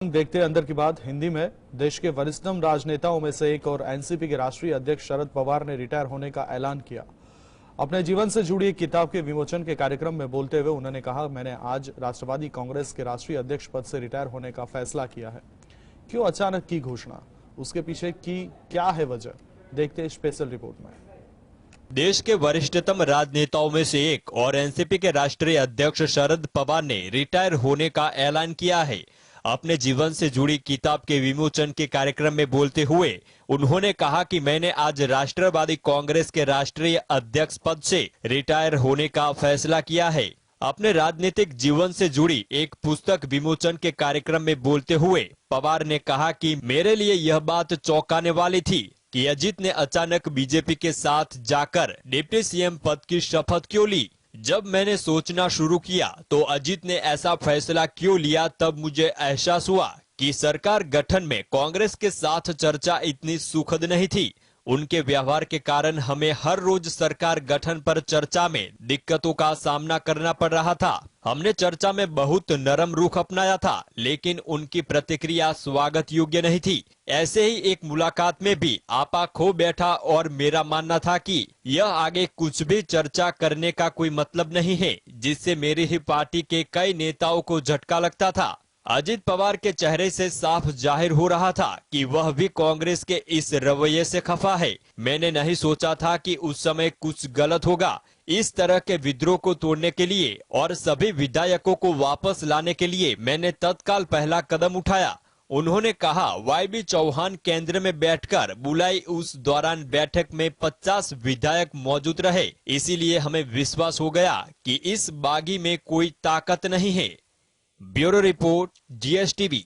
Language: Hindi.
देखते अंदर की बात हिंदी में। देश के वरिष्ठतम राजनेताओं में से एक और एनसीपी के राष्ट्रीय अध्यक्ष शरद पवार ने रिटायर होने का ऐलान किया। अपने जीवन से जुड़ी एक किताब के विमोचन के कार्यक्रम में बोलते हुए उन्होंने कहा, मैंने आज राष्ट्रवादी कांग्रेस के राष्ट्रीय अध्यक्ष पद से रिटायर होने का फैसला किया है। क्यों अचानक की घोषणा, उसके पीछे की क्या है वजह, देखते हैं स्पेशल रिपोर्ट में। देश के वरिष्ठतम राजनेताओं में से एक और एनसीपी के राष्ट्रीय अध्यक्ष शरद पवार ने रिटायर होने का ऐलान किया है। अपने जीवन से जुड़ी किताब के विमोचन के कार्यक्रम में बोलते हुए उन्होंने कहा कि मैंने आज राष्ट्रवादी कांग्रेस के राष्ट्रीय अध्यक्ष पद से रिटायर होने का फैसला किया है। अपने राजनीतिक जीवन से जुड़ी एक पुस्तक विमोचन के कार्यक्रम में बोलते हुए पवार ने कहा कि मेरे लिए यह बात चौंकाने वाली थी कि अजीत ने अचानक बीजेपी के साथ जाकर डिप्टी सीएम पद की शपथ क्यों ली। जब मैंने सोचना शुरू किया तो अजीत ने ऐसा फैसला क्यों लिया, तब मुझे एहसास हुआ कि सरकार गठन में कांग्रेस के साथ चर्चा इतनी सुखद नहीं थी। उनके व्यवहार के कारण हमें हर रोज सरकार गठन पर चर्चा में दिक्कतों का सामना करना पड़ रहा था। हमने चर्चा में बहुत नरम रुख अपनाया था, लेकिन उनकी प्रतिक्रिया स्वागत योग्य नहीं थी। ऐसे ही एक मुलाकात में भी आपा खो बैठा और मेरा मानना था कि यह आगे कुछ भी चर्चा करने का कोई मतलब नहीं है, जिससे मेरी ही पार्टी के कई नेताओं को झटका लगता था। अजित पवार के चेहरे से साफ जाहिर हो रहा था कि वह भी कांग्रेस के इस रवैये से खफा है। मैंने नहीं सोचा था कि उस समय कुछ गलत होगा। इस तरह के विद्रोह को तोड़ने के लिए और सभी विधायकों को वापस लाने के लिए मैंने तत्काल पहला कदम उठाया। उन्होंने कहा, वाईबी चौहान केंद्र में बैठकर बुलाई उस दौरान बैठक में 50 विधायक मौजूद रहे, इसीलिए हमें विश्वास हो गया कि इस बागी में कोई ताकत नहीं है। Bureau report, GSTV।